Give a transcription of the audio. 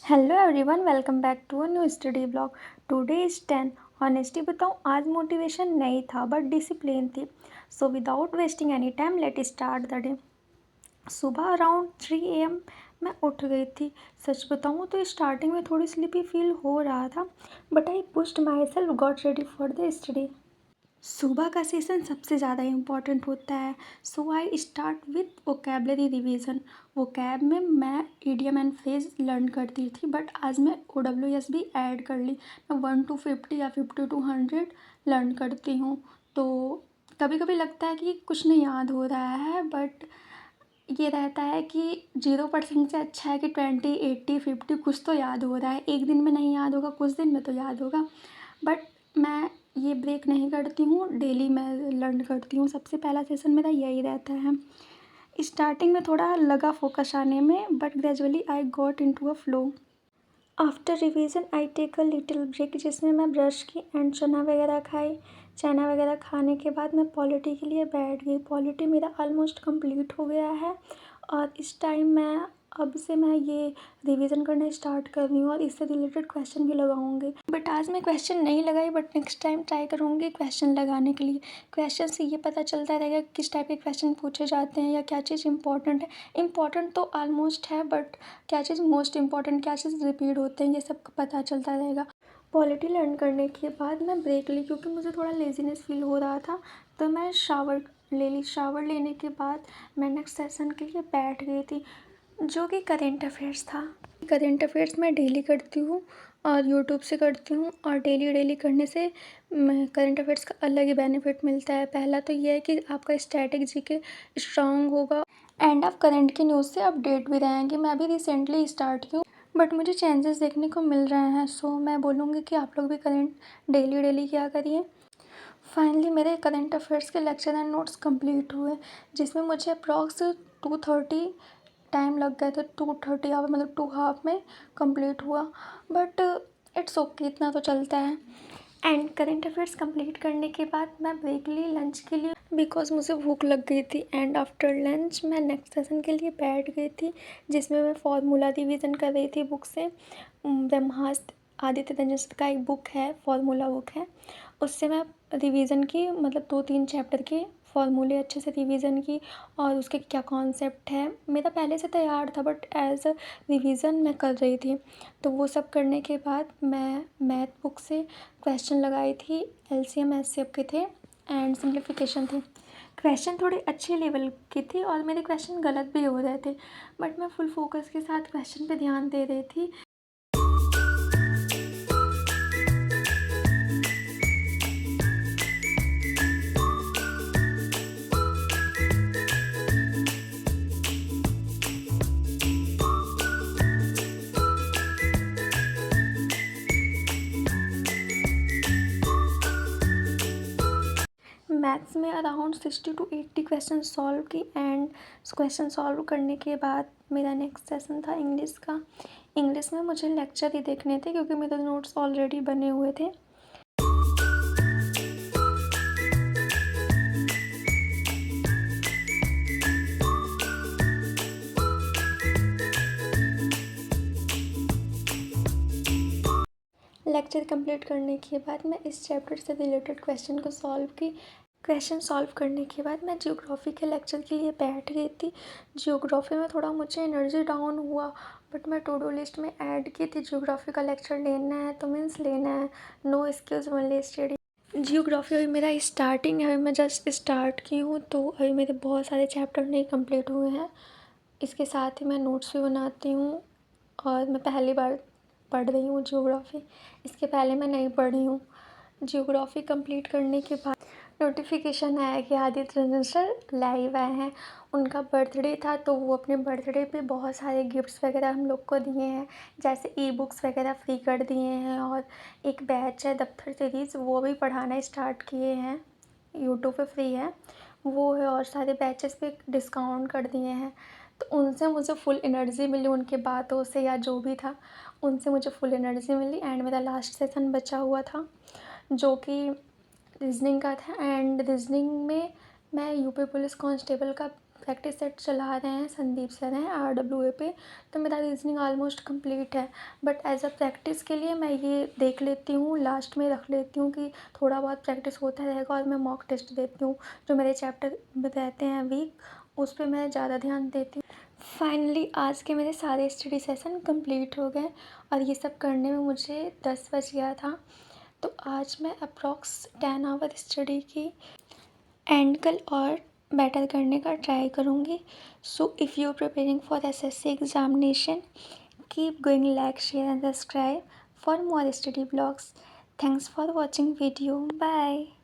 Hello everyone, welcome back to a new study blog. Today is 10। Honesty बताऊँ, आज motivation नहीं था but discipline थी। So without wasting any time let start the day. सुबह around 3 AM मैं उठ गई थी। सच बताऊँ तो स्टार्टिंग में थोड़ी स्लीपी फील हो रहा था, but I pushed myself, got ready for the study. सुबह का सेशन सबसे ज़्यादा इम्पॉर्टेंट होता है। So I start with vocabulary revision. Vocab में मैं इडियम एंड फ्रेज लर्न करती थी, बट आज मैं OWS भी ऐड कर ली। मैं 1 to 50 या 50 to 100 लर्न करती हूँ। तो कभी कभी लगता है कि कुछ नहीं याद हो रहा है, बट ये रहता है कि 0% से अच्छा है कि 20, 80, 50 कुछ तो याद हो रहा है। एक दिन में नहीं याद होगा, कुछ दिन में तो याद होगा, बट मैं ये ब्रेक नहीं करती हूँ, डेली मैं लर्न करती हूँ। सबसे पहला सेशन मेरा यही रहता है। स्टार्टिंग में थोड़ा लगा फोकस आने में, but gradually I got into a flow. After revision I take a little break, जिसमें मैं ब्रश की एंड चना वगैरह खाई। चना वगैरह खाने के बाद मैं पॉलिटी के लिए बैठ गई। पॉलिटी मेरा ऑलमोस्ट कंप्लीट हो गया है और इस टाइम मैं अब से मैं ये रिवीजन करना स्टार्ट कर रही हूँ और इससे रिलेटेड क्वेश्चन भी लगाऊंगी। बट आज मैं क्वेश्चन नहीं लगाई, बट नेक्स्ट टाइम ट्राई करूँगी क्वेश्चन लगाने के लिए। क्वेश्चन से ये पता चलता रहेगा किस टाइप के क्वेश्चन पूछे जाते हैं या क्या चीज़ इंपॉर्टेंट है। इंपॉर्टेंट तो ऑलमोस्ट है, बट क्या चीज़ मोस्ट इंपॉर्टेंट, क्या चीज़ रिपीट होते हैं, ये सब पता चलता रहेगा। पॉलिटी लर्न करने के बाद मैं ब्रेक ली, क्योंकि मुझे थोड़ा लेजीनेस फील हो रहा था, तो मैं शावर ले ली। शावर लेने के बाद मैं नेक्स्ट सेशन के लिए बैठ गई थी, जो कि करेंट अफेयर्स था। करेंट अफेयर्स मैं डेली करती हूँ और यूट्यूब से करती हूँ, और डेली डेली करने से करेंट अफेयर्स का अलग ही बेनिफिट मिलता है। पहला तो ये है कि आपका स्टैटिक जीके स्ट्रांग होगा एंड आप करंट की न्यूज़ से अपडेट भी रहेंगे। मैं भी रिसेंटली स्टार्ट की हूँ, बट मुझे चेंजेस देखने को मिल रहे हैं। सो मैं बोलूँगी कि आप लोग भी करंट डेली डेली क्या करिए। फाइनली मेरे करंट अफेयर्स के लेक्चर एंड नोट्स कंप्लीट हुए, जिसमें मुझे अप्रॉक्स 2:30 टाइम लग गए थे। 2:30 आवर मतलब 2 हाफ में कंप्लीट हुआ, बट इट्स ओके, इतना तो चलता है। एंड करेंट अफेयर्स कंप्लीट करने के बाद मैं ब्रेक ली लंच के लिए, बिकॉज मुझे भूख लग गई थी। एंड आफ्टर लंच मैं नेक्स्ट सेशन के लिए बैठ गई थी, जिसमें मैं फार्मूला रिवीजन कर रही थी बुक से। ब्रह्मास्त्र आदित्य रंजन का एक बुक है, फार्मूला बुक है, उससे मैं रिवीजन की, मतलब 2-3 चैप्टर के फार्मूले अच्छे से रिवीजन की और उसके क्या कॉन्सेप्ट है मेरा पहले से तैयार था, बट एज अ रिवीजन मैं कर रही थी। तो वो सब करने के बाद मैं मैथ बुक से क्वेश्चन लगाई थी। LCM SCF के थे एंड सिंप्लीफिकेशन थे। क्वेश्चन थोड़े अच्छे लेवल की थी और मेरे क्वेश्चन गलत भी हो रहे थे, बट मैं फुल फोकस के साथ क्वेश्चन पे ध्यान दे रही थी। मैथ्स में अराउंड 60 to 80 क्वेश्चन सॉल्व की, एंड क्वेश्चन सॉल्व करने के बाद मेरा नेक्स्ट सेशन था इंग्लिश का। इंग्लिश में मुझे लेक्चर ही देखने थे, क्योंकि मेरे नोट्स ऑलरेडी बने हुए थे। लेक्चर कंप्लीट करने के बाद मैं इस चैप्टर से रिलेटेड क्वेश्चन को सॉल्व की। क्वेश्चन सॉल्व करने के बाद मैं जियोग्राफी के लेक्चर के लिए बैठ गई थी। जियोग्राफी में थोड़ा मुझे एनर्जी डाउन हुआ, बट मैं टू डू लिस्ट में ऐड की थी जियोग्राफी का लेक्चर लेना है, तो मीन्स लेना है, no excuse only study. Geography अभी मेरा स्टार्टिंग है, अभी मैं जस्ट स्टार्ट की हूँ, तो अभी मेरे बहुत सारे चैप्टर नहीं कंप्लीट हुए हैं। इसके साथ ही मैं नोट्स भी बनाती हूँ और मैं पहली बार पढ़ रही हूँ जियोग्राफी, इसके पहले मैं नहीं पढ़ी हूँ। जियोग्राफी कंप्लीट करने के बाद नोटिफिकेशन आया कि आदित्य रंजन सर लाइव आए हैं। उनका बर्थडे था, तो वो अपने बर्थडे पे बहुत सारे गिफ्ट्स वगैरह हम लोग को दिए हैं, जैसे ई-बुक्स वगैरह फ्री कर दिए हैं, और एक बैच है दफ्तर सीरीज़, वो भी पढ़ाना स्टार्ट किए हैं, यूट्यूब पे फ्री है वो है, और सारे बैचेस पे डिस्काउंट कर दिए हैं। तो उनसे मुझे फुल एनर्जी मिली, उनके बातों से या जो भी था उनसे मुझे फुल एनर्जी मिली। एंड मेरा लास्ट सेशन बचा हुआ था, जो कि रीजनिंग का था। एंड रीजनिंग में मैं यूपी पुलिस कांस्टेबल का प्रैक्टिस सेट चला रहे हैं, संदीप सर हैं RWA पे, तो मेरा रीजनिंग ऑलमोस्ट कंप्लीट है। बट एज अ प्रैक्टिस के लिए मैं ये देख लेती हूँ, लास्ट में रख लेती हूँ कि थोड़ा बहुत प्रैक्टिस होता रहेगा, और मैं मॉक टेस्ट देती हूँ। जो मेरे चैप्टर रहते हैं वीक, उस पर मैं ज़्यादा ध्यान देती हूँ। फाइनली आज के मेरे सारे स्टडी सेशन कंप्लीट हो गए, और ये सब करने में मुझे 10 बज गया था। तो आज मैं अप्रॉक्स 10 आवर स्टडी की, एंड कल और बेटर करने का ट्राई करूँगी। So if you are preparing for SSC examination, keep going, like, share and subscribe for more study vlogs. Thanks for watching video. Bye.